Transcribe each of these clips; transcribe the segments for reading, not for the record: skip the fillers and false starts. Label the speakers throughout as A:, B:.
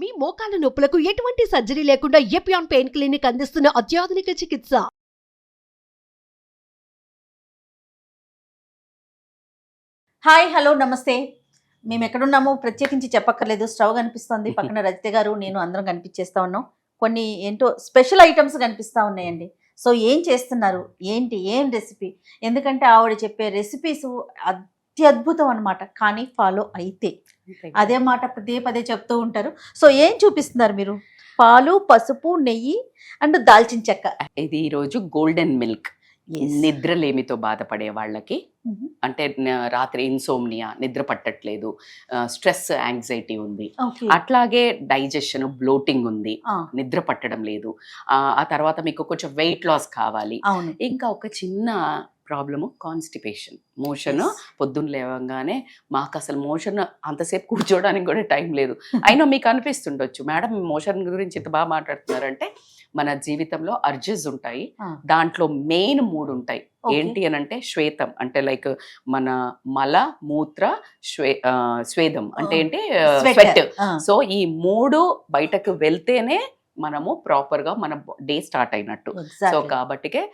A: మీ మోకాల నొప్పులకు ఎటువంటి సర్జరీ లేకుండా ఎపియాన్ పెయిన్ క్లినిక్ అందిస్తున్న అత్యాధునిక చికిత్స.
B: హాయ్ హలో నమస్తే. మేము ఎక్కడున్నామో ప్రత్యేకించి చెప్పక్కర్లేదు. స్టవ్ కనిపిస్తుంది, పక్కన రజిత గారు నేను అందరం కనిపించేస్తా ఉన్నాం. కొన్ని ఏంటో స్పెషల్ ఐటమ్స్ కనిపిస్తూ ఉన్నాయండి. సో ఏం చేస్తున్నారు, ఏంటి, ఏం రెసిపీ? ఎందుకంటే ఆవిడ చెప్పే రెసిపీస్ అత్యద్భుతం అనమాట. కానీ ఫాలో అయితే అదే మాట పదే పదే చెప్తూ ఉంటారు. సో ఏం చూపిస్తున్నారు మీరు? పాలు, పసుపు, నెయ్యి అండ్ దాల్చిన చెక్క.
C: ఇది ఈరోజు గోల్డెన్ మిల్క్. నిద్రలేమితో బాధపడే వాళ్ళకి, అంటే రాత్రి ఇన్సోమ్నియా, నిద్ర పట్టట్లేదు, స్ట్రెస్, యాంగ్జైటీ ఉంది, అట్లాగే డైజెషన్, బ్లోటింగ్ ఉంది, నిద్ర పట్టడం లేదు, ఆ తర్వాత మీకు కొంచెం వెయిట్ లాస్ కావాలి, ఇంకా ఒక చిన్న ప్రాబ్లము కాన్స్టిపేషన్, మోషన్. పొద్దున్న లేవగానే మాకు అసలు మోషన్ అంతసేపు కూర్చోడానికి కూడా టైం లేదు. అయినా మీకు అనిపిస్తుండొచ్చు, మేడం మోషన్ గురించి ఇంత బాగా మాట్లాడుతున్నారంటే మన జీవితంలో అర్జెస్ ఉంటాయి. దాంట్లో మెయిన్ 3 ఉంటాయి. ఏంటి అని అంటే శ్వేతం, అంటే లైక్ మన మల, మూత్ర, స్వేదం అంటే ఏంటి, స్వెట్. సో ఈ 3 బయటకు వెళ్తేనే మనము ప్రాపర్గా మన డే స్టార్ట్ అయినట్టు. సో కాబట్టికే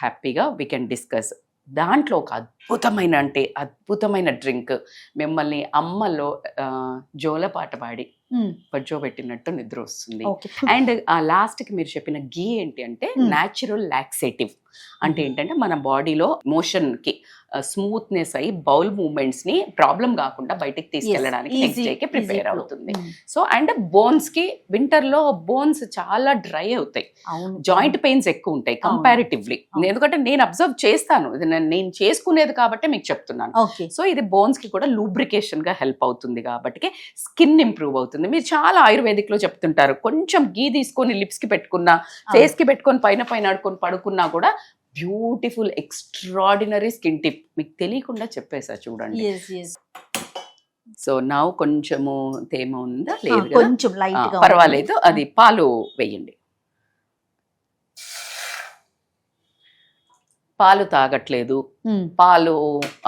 C: హ్యాపీగా వీ కెన్ డిస్కస్. దాంట్లో ఒక అద్భుతమైన డ్రింక్, మిమ్మల్ని అమ్మలో జోలపాట పాడి పచ్చోబెట్టినట్టు నిద్ర వస్తుంది. అండ్ ఆ లాస్ట్కి మీరు చెప్పిన గీ ఏంటి అంటే న్యాచురల్ లాక్సేటివ్. అంటే ఏంటంటే మన బాడీలో మోషన్కి స్మూత్నెస్ అయ్యి బౌల్ మూమెంట్స్ని ప్రాబ్లం కాకుండా బయటికి తీసుకెళ్ళడానికి నెక్స్ట్ డేకి ప్రిపేర్ అవుతుంది. సో అండ్ బోన్స్కి, వింటర్లో బోన్స్ చాలా డ్రై అవుతాయి, జాయింట్ పెయిన్స్ ఎక్కువ ఉంటాయి కంపారిటివ్లీ. ఎందుకంటే నేను అబ్జర్వ్ చేస్తాను, నేను చేసుకునేది కాబట్టి మీకు చెప్తున్నాను. సో ఇది బోన్స్కి కూడా లూబ్రికేషన్గా హెల్ప్ అవుతుంది కాబట్టి స్కిన్ ఇంప్రూవ్ అవుతుంది. మీరు చాలా ఆయుర్వేదిక్లో చెప్తుంటారు, కొంచెం గీ తీసుకొని లిప్స్కి పెట్టుకున్నా, ఫేస్కి పెట్టుకొని పైన ఆడుకొని పడుకున్నా కూడా బ్యూటిఫుల్ ఎక్స్ట్రాడినరీ స్కిన్ టిప్. మీకు తెలియకుండా చెప్పేసా చూడండి. సో నా కొంచెము తేమ ఉందా, లేదు,
B: కొంచెం లైట్ గా
C: పర్వాలేదు. అది పాలు వేయండి. పాలు తాగట్లేదు, పాలు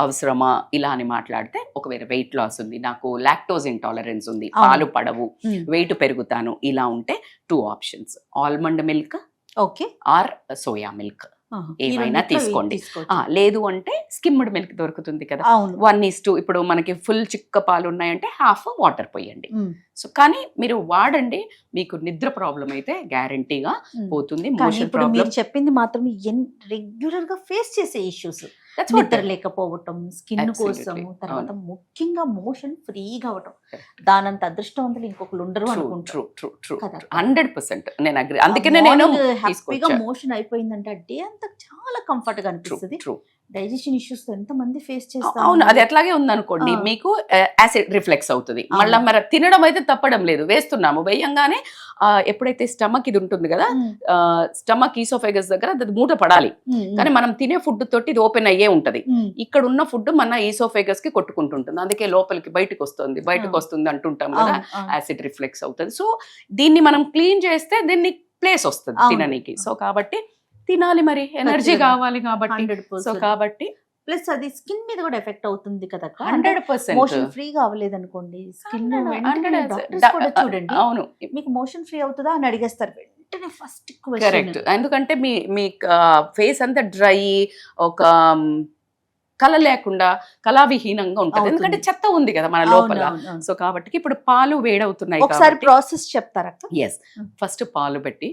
C: అవసరమా ఇలా అని మాట్లాడితే, ఒకవేళ వెయిట్ లాస్ ఉంది, నాకు లాక్టోజ్ ఇంటాలరెన్స్ ఉంది, పాలు పడవు, వెయిట్ పెరుగుతాను, ఇలా ఉంటే 2 options: almond milk are soya milk, ఏమైనా తీసుకోండి. లేదు అంటే స్కిమ్డ్ మిల్క్ దొరుకుతుంది కదా, 1:2. ఇప్పుడు మనకి ఫుల్ చిక్క పాలు ఉన్నాయంటే హాఫ్ వాటర్ పోయండి. సో కానీ మీరు వాడండి, మీకు నిద్ర ప్రాబ్లం అయితే గ్యారంటీగా పోతుంది. మోషన్ ప్రాబ్లం
B: చెప్పింది మాత్రం రెగ్యులర్ గా ఫేస్ చేసే ఇష్యూస్, నిద్ర లేకపోవటం, స్కిన్ కోసం, తర్వాత ముఖ్యంగా మోషన్ ఫ్రీగా అవటం, దానంత అదృష్టవంతులు ఇంకొకరు ఉండరు అనుకుంటారు.
C: 100% నేను అగ్రీ. అందుకనే నేను
B: హ్యాపీగా మోషన్ అయిపోయిందంటే డే అంతా చాలా కంఫర్ట్ గా అనిపిస్తుంది. డైజెషన్ ఇష్యూస్ ఎంత మంది ఫేస్ చేస్తారు.
C: అవును, అది అట్లాగే ఉందనుకోండి, మీకు యాసిడ్ రిఫ్లెక్స్ అవుతుంది. మళ్ళీ మరి తినడం అయితే తప్పడం లేదు, వేస్తున్నాము. వేయంగానే ఎప్పుడైతే స్టమక్ ఇది ఉంటుంది కదా, స్టమక్ ఈసోఫేగస్ దగ్గర అది మూట పడాలి, కానీ మనం తినే ఫుడ్ తోటి ఇది ఓపెన్ అయ్యే ఉంటది. ఇక్కడ ఉన్న ఫుడ్ మన ఈసోఫేగస్ కి కొట్టుకుంటుంటుంది, అందుకే లోపలికి బయటకు వస్తుంది అంటుంటాం కదా, యాసిడ్ రిఫ్లెక్స్ అవుతుంది. సో దీన్ని మనం క్లీన్ చేస్తే దీన్ని ప్లేస్ వస్తుంది తిననీకి. సో కాబట్టి తినాలి, మరి ఎనర్జీ కావాలి కాబట్టి. సో కాబట్టి
B: ప్లస్ అది స్కిన్ మీద కూడా ఎఫెక్ట్ అవుతుంది కదా.
C: 100%
B: మోషన్ ఫ్రీగా అవ్వలేదు అనుకోండి, స్కిన్ చూడండి, అవును మీకు మోషన్ ఫ్రీ అవుతుందా అని అడిగేస్తారు వెంటనే ఫస్ట్ క్వశ్చన్.
C: కరెక్ట్. ఎందుకంటే మీ ఫేస్ అంతా డ్రై, ఒక కళ లేకుండా కళావిహీనంగా ఉంటుంది, ఎందుకంటే చెత్త ఉంది కదా మన లోపల. సో కాబట్టి ఇప్పుడు పాలు వేడవుతున్నాయి.
B: ఒకసారి ప్రాసెస్ చెప్తారా?
C: ఎస్, ఫస్ట్ పాలు పెట్టి,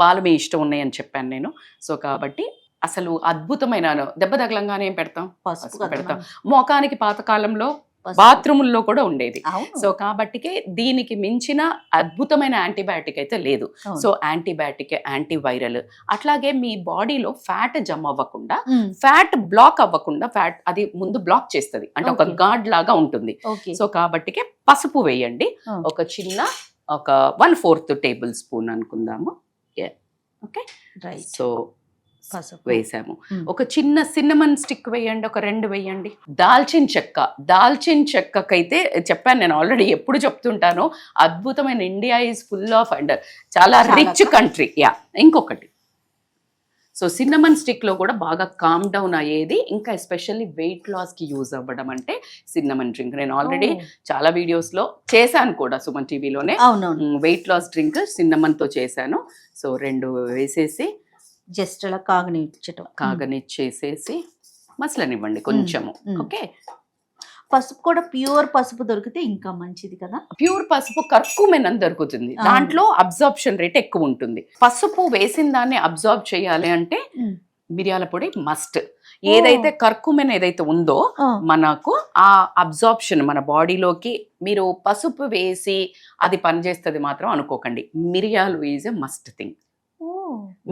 C: పాలు మీ ఇష్టం ఉన్నాయని చెప్పాను నేను. సో కాబట్టి అసలు అద్భుతమైన, దెబ్బ తగలంగానే ఏం పెడతాం, పసుపు పెడతాం. మోకానికి పాతకాలంలో బాత్రూముల్లో కూడా ఉండేది. సో కాబట్టికే దీనికి మించిన అద్భుతమైన యాంటీబయాటిక్ అయితే లేదు. సో యాంటీబయాటిక్, యాంటీవైరల్, అట్లాగే మీ బాడీలో ఫ్యాట్ జమ్ అవ్వకుండా, ఫ్యాట్ బ్లాక్ అవ్వకుండా, ఫ్యాట్ అది ముందు బ్లాక్ చేస్తుంది, అంటే ఒక గార్డ్ లాగా ఉంటుంది. సో కాబట్టికే పసుపు వేయండి, ఒక చిన్న, ఒక 1/4 టేబుల్ స్పూన్ అనుకుందాము. ఓకే, సో వేసాము. ఒక చిన్న సిన్నమన్ స్టిక్ వేయండి, ఒక 2 వేయండి. దాల్చిన చెక్కకైతే చెప్పాను నేను ఆల్రెడీ, ఎప్పుడు చెప్తుంటాను, అద్భుతమైన, India is full of and చాలా రిచ్ కంట్రీ. ఇంకొకటి సో సిన్నమన్ స్టిక్ లో కూడా బాగా కామ్ డౌన్ అయ్యేది, ఇంకా ఎస్పెషల్లీ వెయిట్ లాస్ కి యూజ్ అవ్వడం అంటే సిన్నమన్ డ్రింక్. నేను ఆల్రెడీ చాలా వీడియోస్ లో చేశాను కూడా సుమన్ టీవీలోనే.
B: అవునవును.
C: వెయిట్ లాస్ డ్రింక్ సిన్నమన్ తో చేశాను. సో 2 వేసేసి
B: జస్ట్ అలా
C: కాగనిచ్చేసేసి మసలనివ్వండి కొంచెము. ఓకే,
B: పసుపు కూడా ప్యూర్ పసుపు దొరికితే ఇంకా మంచిది కదా.
C: ప్యూర్ పసుపు కర్కుమెన్ అని దొరుకుతుంది, దాంట్లో అబ్జార్ప్షన్ రేట్ ఎక్కువ ఉంటుంది. పసుపు వేసిన దాన్ని అబ్జార్బ్ చేయాలి అంటే మిరియాల పొడి మస్ట్. ఏదైతే కర్కుమెన్ ఏదైతే ఉందో మనకు ఆ అబ్జార్ప్షన్ మన బాడీలోకి, మీరు పసుపు వేసి అది పనిచేస్తుంది మాత్రం అనుకోకండి. మిరియాలు ఈజ్ ఎ మస్ట్ థింగ్.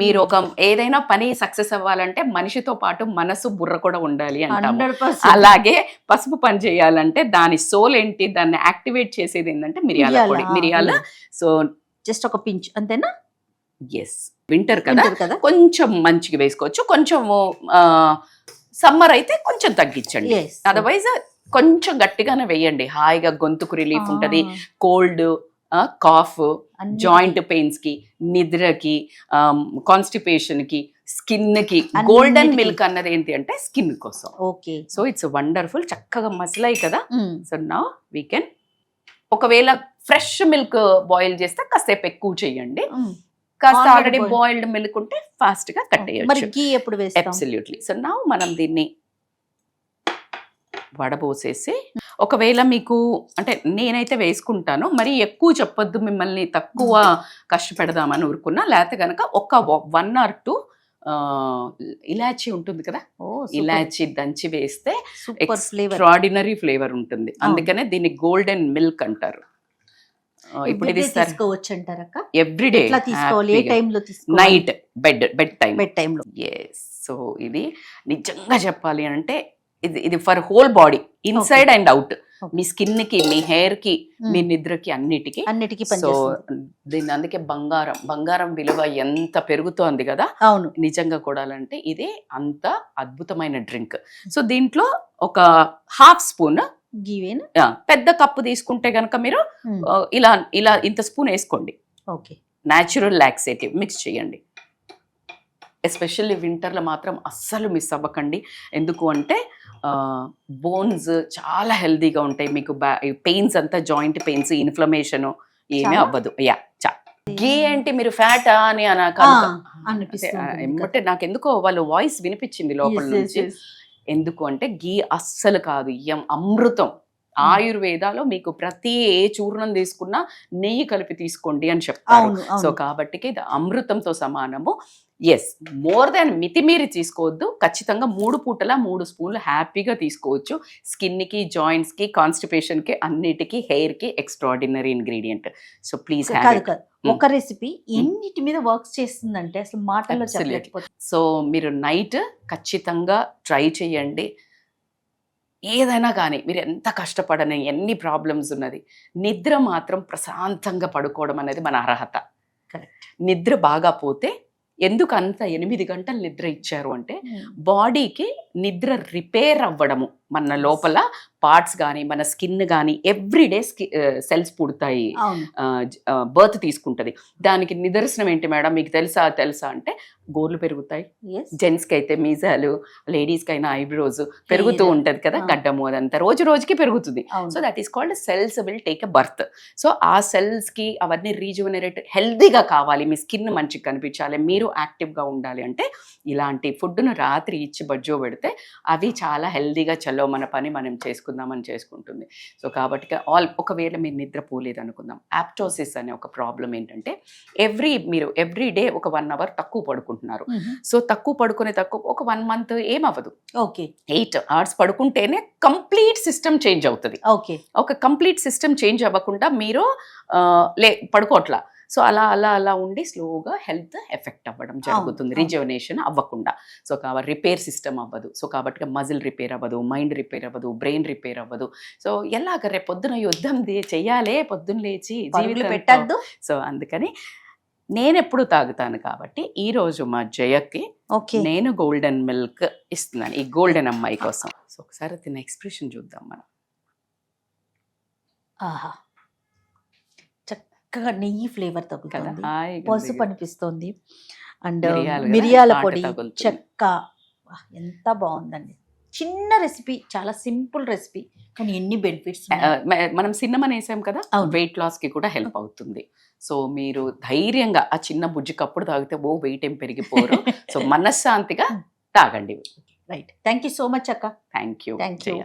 C: మీరు ఒక ఏదైనా పని సక్సెస్ అవ్వాలంటే మనిషితో పాటు మనసు బుర్ర కూడా ఉండాలి అంటాము. అలాగే పసుపు పని చేయాలంటే దాని సోల్ ఏంటి, దాన్ని యాక్టివేట్ చేసేది ఏంటంటే మిరియాల పొడి. మిరియాల సో
B: జస్ట్ ఒక పించ్ అంతేనా.
C: ఎస్, వింటర్ కదా కొంచెం మంచిగా వేసుకోవచ్చు, కొంచెం సమ్మర్ అయితే కొంచెం తగ్గించండి. అదర్వైజ్ కొంచెం గట్టిగానే వేయండి, హాయిగా గొంతుకు రిలీఫ్ ఉంటది. కోల్డ్, కాఫ్, జాయింట్ పెయిన్స్ కి, నిద్రకి, కాన్స్టిపేషన్ కి, స్కిన్ కి గోల్డెన్ మిల్క్ అన్నది ఏంటి అంటే స్కిన్ కోసం.
B: Okay,
C: so it's wonderful. చక్కగా మసలాయి కదా. సో నౌ వీ కెన్, ఒకవేళ ఫ్రెష్ మిల్క్ బాయిల్ చేస్తే కాసేపు ఎక్కువ చేయండి, కాస్త ఆల్రెడీ బాయిల్డ్ మిల్క్ ఉంటే ఫాస్ట్ గా కట్టేయచ్చు. అబ్సల్యూట్లీ. సో నౌ మనం దీన్ని వడబోసేసి, ఒకవేళ మీకు అంటే నేనైతే వేసుకుంటాను, మరి ఎక్కువ చెప్పొద్దు మిమ్మల్ని తక్కువ కష్టపెడదామని ఊరుకున్నా, లేకపోతే కనుక ఒక 1 or 2 ఇలాచీ ఉంటుంది కదా, ఇలాచీ దంచి వేస్తే ఎక్స్ట్రాడినరీ ఫ్లేవర్ ఉంటుంది. అందుకనే దీన్ని గోల్డెన్ మిల్క్ అంటారు. ఇప్పుడు ఇది
B: తీసుకోవచ్చు అంటారా
C: ఎవ్రీడే, నైట్ బెడ్ టైం లో. ఎస్. సో ఇది నిజంగా చెప్పాలి అంటే ఇది for whole body, inside and out. Me skin కి, మీ హెయిర్ కి, మీ నిద్రకి, అన్నిటికీ. సో దీన్ని అందుకే బంగారం విలువ ఎంత పెరుగుతోంది కదా.
B: అవును,
C: నిజంగా కూడాలంటే ఇది అంత అద్భుతమైన డ్రింక్. సో దీంట్లో ఒక 1/2 స్పూన్ పెద్ద కప్పు తీసుకుంటే గనక మీరు ఇలా ఇంత స్పూన్ వేసుకోండి.
B: ఓకే,
C: న్యాచురల్ లాక్సేటివ్ మిక్స్ చేయండి. ఎస్పెషల్లీ వింటర్లో మాత్రం అస్సలు మిస్ అవ్వకండి. ఎందుకు అంటే బోన్స్ చాలా హెల్దీగా ఉంటాయి. మీకు పెయిన్స్ అంతా, జాయింట్ పెయిన్స్, ఇన్ఫ్లమేషన్ ఏమీ అవ్వదు. గీ ఏంటి మీరు ఫ్యాటా అని అంటే నాకు ఎందుకో వాళ్ళ వాయిస్ వినిపించింది లోపల నుంచి. ఎందుకు అంటే గీ అస్సలు కాదు, అమృతం. ఆయుర్వేదాలో మీకు ప్రతి ఏ చూర్ణం తీసుకున్నా నెయ్యి కలిపి తీసుకోండి అని చెప్తారు. సో కాబట్టి ఇది అమృతంతో సమానము. ఎస్, మోర్ దాన్ మితిమీరి తీసుకోవద్దు. ఖచ్చితంగా 3 పూటలా 3 స్పూన్లు హ్యాపీగా తీసుకోవచ్చు. స్కిన్ కి, జాయింట్స్ కి, కాన్స్టిపేషన్ కి, అన్నిటికీ, హెయిర్ కి ఎక్స్ట్రాడినరీ ఇంగ్రీడియంట్. సో ప్లీజ్
B: ఒక రెసిపీ ఎన్నిటి మీద వర్క్స్ చేస్తుందంటే అసలు మాటల్లో చెప్పలేకపోతే.
C: సో మీరు నైట్ ఖచ్చితంగా ట్రై చేయండి. ఏదైనా కానీ మీరు ఎంత కష్టపడని, ఎన్ని ప్రాబ్లమ్స్ ఉన్నది, నిద్ర మాత్రం ప్రశాంతంగా పడుకోవడం అనేది మన అర్హత. నిద్ర బాగా పోతే, ఎందుకు అంత 8 గంటలు నిద్ర ఇచ్చారు అంటే బాడీకి నిద్ర రిపేర్ అవ్వడము, మన లోపల పార్ట్స్ కానీ, మన స్కిన్ కానీ ఎవ్రీడే సెల్స్ పుడతాయి, బర్త్ తీసుకుంటది. దానికి నిదర్శనం ఏంటి మేడం మీకు తెలుసా అంటే గోర్లు పెరుగుతాయి. జెంట్స్కి అయితే మీజాలు, లేడీస్కి అయినా ఐబ్రోస్ పెరుగుతూ ఉంటది కదా, గడ్డము, అదంతా రోజు రోజుకి పెరుగుతుంది. So that is called cells will take a birth. So ఆ సెల్స్ కి అవన్నీ రీజువనరేట్, హెల్దీగా కావాలి, మీ స్కిన్ మంచిగా కనిపించాలి, మీరు యాక్టివ్గా ఉండాలి అంటే ఇలాంటి ఫుడ్ను రాత్రి ఇచ్చి బజ్జో పెడితే అవి చాలా హెల్దీగా చలో మన పని మనం చేసుకుందామని చేసుకుంటుంది. సో కాబట్టి ఒకవేళ మీరు నిద్రపోలేదు అనుకుందాం, యాప్టోసిస్ అనే ఒక ప్రాబ్లం ఏంటంటే మీరు ఎవ్రీ డే ఒక 1 hour తక్కువ పడుకుంటున్నారు. సో తక్కువ ఒక 1 month ఏమవ్వదు.
B: ఓకే,
C: 8 hours పడుకుంటేనే కంప్లీట్ సిస్టమ్ చేంజ్ అవుతుంది.
B: ఓకే, ఒక
C: కంప్లీట్ సిస్టమ్ చేంజ్ అవ్వకుండా మీరు పడుకోవట్లా. సో అలా ఉండి స్లోగా హెల్త్ ఎఫెక్ట్ అవ్వడం జరుగుతుంది, రిజువనేషన్ అవ్వకుండా. సో కాబట్టి రిపేర్ సిస్టమ్ అవ్వదు. సో కాబట్టి మజిల్ రిపేర్ అవ్వదు, మైండ్ రిపేర్ అవ్వదు, బ్రెయిన్ రిపేర్ అవ్వదు. సో ఎలాగ రేపు పొద్దున యుద్ధం చెయ్యాలే, పొద్దున్న లేచి జీవితం పెట్టద్దు. సో అందుకని నేను ఎప్పుడు తాగుతాను కాబట్టి ఈ రోజు మా జయకి నేను గోల్డెన్ మిల్క్ ఇస్తున్నాను, ఈ గోల్డెన్ అమ్మాయి కోసం. సో ఒకసారి తిన్న ఎక్స్ప్రెషన్ చూద్దాం మనం.
B: ఆహా, చక్కగా నెయ్యి ఫ్లేవర్
C: కదా
B: తగులుతుంది,
C: హాయిగా ఉంది
B: పసుపు
C: కదా.
B: అనిపిస్తుంది, అండ్
C: మిరియాలు కదా,
B: మిరియాల
C: ఘాటు
B: పొడి,
C: తగులుతుంది.
B: చెక్క. వాహ్, ఎంత బాగుందండి. చిన్న రెసిపీ, చాలా సింపుల్ రెసిపీ, కానీ ఎన్ని బెనిఫిట్స్.
C: మనం సిన్నమన్ వేసాం కదా,
B: అవును.
C: వెయిట్ లాస్ కి కూడా హెల్ప్ అవుతుంది. సో మీరు ధైర్యంగా ఆ చిన్న బుజ్జి కప్పుడు తాగితే వెయిట్ ఏం పెరిగిపోరు. సో మనశ్శాంతిగా తాగండి.
B: Right, thank you so much అక్క.
C: Thank you
B: Thank you.
C: Jaya.